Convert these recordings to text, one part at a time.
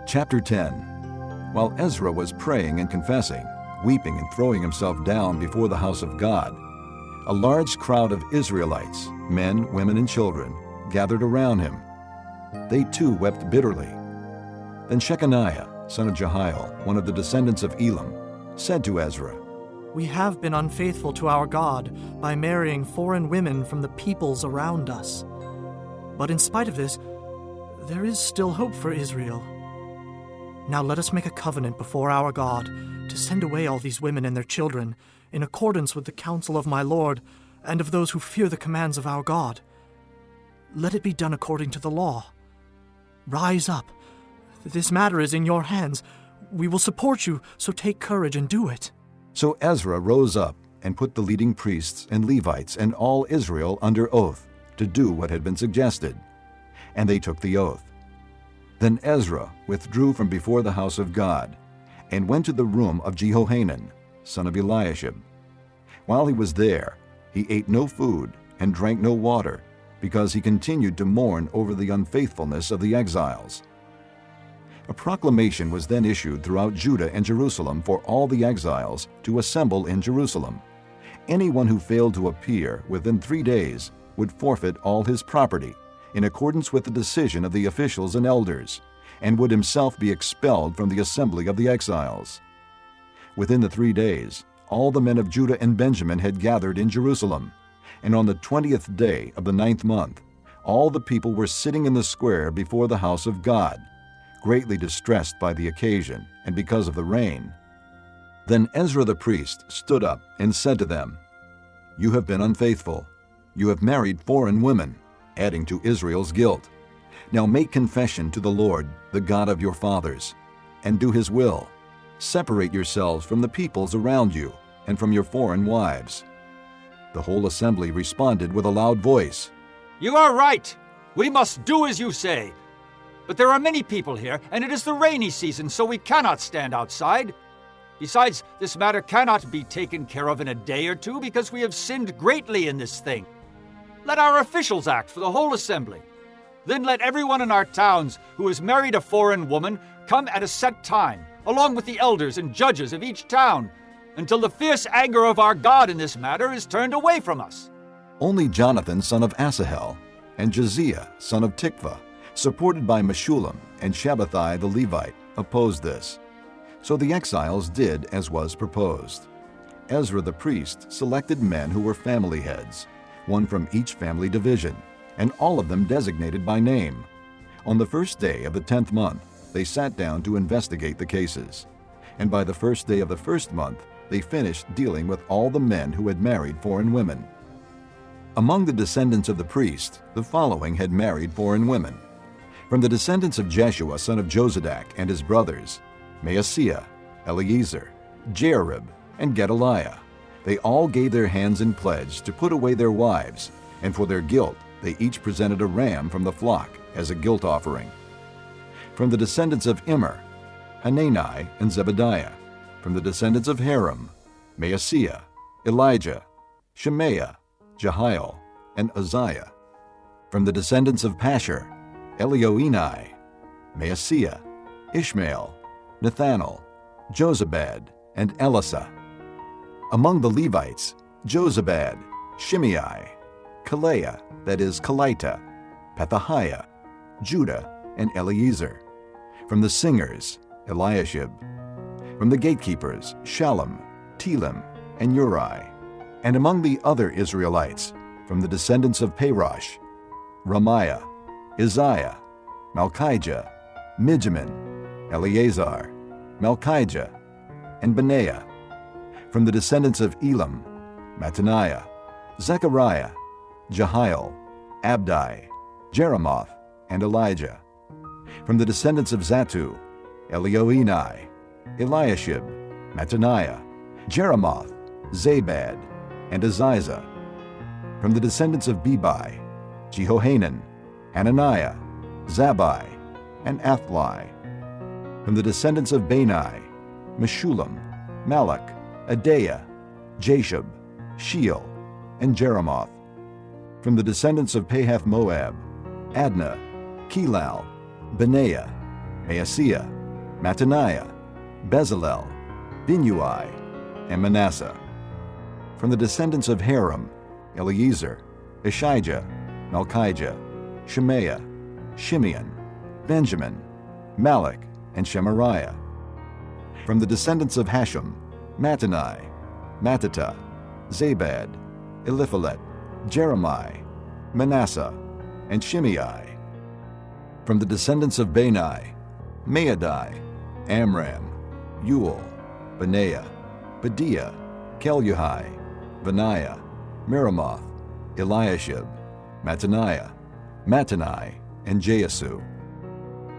Chapter 10. While Ezra was praying and confessing, weeping and throwing himself down before the house of God, a large crowd of Israelites, men, women, and children, gathered around him. They too wept bitterly. Then Shechaniah, son of Jehiel, one of the descendants of Elam, said to Ezra, "We have been unfaithful to our God by marrying foreign women from the peoples around us. But in spite of this, there is still hope for Israel. Now let us make a covenant before our God to send away all these women and their children in accordance with the counsel of my Lord and of those who fear the commands of our God. Let it be done according to the law. Rise up. This matter is in your hands. We will support you, so take courage and do it." So Ezra rose up and put the leading priests and Levites and all Israel under oath to do what had been suggested. And they took the oath. Then Ezra withdrew from before the house of God and went to the room of Jehohanan, son of Eliashib. While he was there, he ate no food and drank no water, because he continued to mourn over the unfaithfulness of the exiles. A proclamation was then issued throughout Judah and Jerusalem for all the exiles to assemble in Jerusalem. Anyone who failed to appear within 3 days would forfeit all his property, in accordance with the decision of the officials and elders, and would himself be expelled from the assembly of the exiles. Within the 3 days, all the men of Judah and Benjamin had gathered in Jerusalem, and on the 20th day of the 9th month, all the people were sitting in the square before the house of God, greatly distressed by the occasion and because of the rain. Then Ezra the priest stood up and said to them, "You have been unfaithful. You have married foreign women, adding to Israel's guilt. Now make confession to the Lord, the God of your fathers, and do his will. Separate yourselves from the peoples around you and from your foreign wives." The whole assembly responded with a loud voice, "You are right. We must do as you say. But there are many people here, and it is the rainy season, so we cannot stand outside. Besides, this matter cannot be taken care of in a day or two, because we have sinned greatly in this thing. Let our officials act for the whole assembly. Then let everyone in our towns who has married a foreign woman come at a set time, along with the elders and judges of each town, until the fierce anger of our God in this matter is turned away from us." Only Jonathan, son of Asahel, and Josiah, son of Tikvah, supported by Meshullam and Shabbathai the Levite, opposed this. So the exiles did as was proposed. Ezra the priest selected men who were family heads, one from each family division, and all of them designated by name. On the first day of the 10th month, they sat down to investigate the cases. And by the first day of the first month, they finished dealing with all the men who had married foreign women. Among the descendants of the priest, the following had married foreign women. From the descendants of Jeshua, son of Jozadak, and his brothers, Maaseiah, Eleazar, Jearib, and Gedaliah. They all gave their hands in pledge to put away their wives, and for their guilt they each presented a ram from the flock as a guilt offering. From the descendants of Immer, Hanani and Zebediah. From the descendants of Haram, Maaseiah, Elijah, Shemaiah, Jehiel, and Uzziah. From the descendants of Pashur, Elioenai, Maaseiah, Ishmael, Nethanel, Jozabad, and Elisah. Among the Levites, Jozabad, Shimei, Kaleah, that is Kelita, Pethahiah, Judah, and Eleazar. From the singers, Eliashib. From the gatekeepers, Shallum, Telem, and Uri. And among the other Israelites, from the descendants of Parosh, Ramiah, Isaiah, Malchijah, Mijamin, Eleazar, Malchijah, and Benaiah. From the descendants of Elam, Mattaniah, Zechariah, Jehiel, Abdi, Jeremoth, and Elijah. From the descendants of Zattu, Elioenai, Eliashib, Mattaniah, Jeremoth, Zabad, and Aziza. From the descendants of Bebai, Jehohanan, Hananiah, Zabbai, and Athli. From the descendants of Bani, Meshullam, Malach, Adaiah, Jashub, Sheol, and Jeremoth. From the descendants of Pahath Moab, Adnah, Kelal, Benaiah, Maaseiah, Mattaniah, Bezalel, Binnui, and Manasseh. From the descendants of Haram, Eliezer, Ishijah, Malchijah, Shemaiah, Shimeon, Benjamin, Malach, and Shemariah. From the descendants of Hashem, Mattani, Mattata, Zabad, Eliphalet, Jeremiah, Manasseh, and Shimei. From the descendants of Bani, Maadai, Amram, Uel, Benaiah, Bediah, Keluhi, Benaiah, Meremoth, Eliashib, Mattaniah, Mattani, and Jaasu.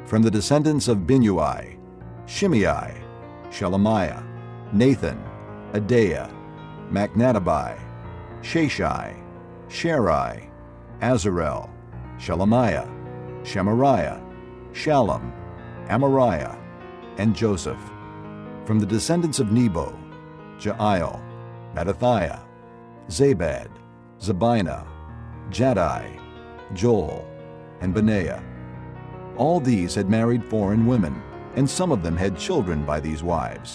From the descendants of Binnui, Shimei, Shelemiah, Nathan, Adaiah, Machnadabai, Shashai, Sharai, Azarel, Shelemiah, Shemariah, Shallum, Amariah, and Joseph. From the descendants of Nebo, Jael, Mattathiah, Zabad, Zabina, Jaddai, Joel, and Benaiah. All these had married foreign women, and some of them had children by these wives.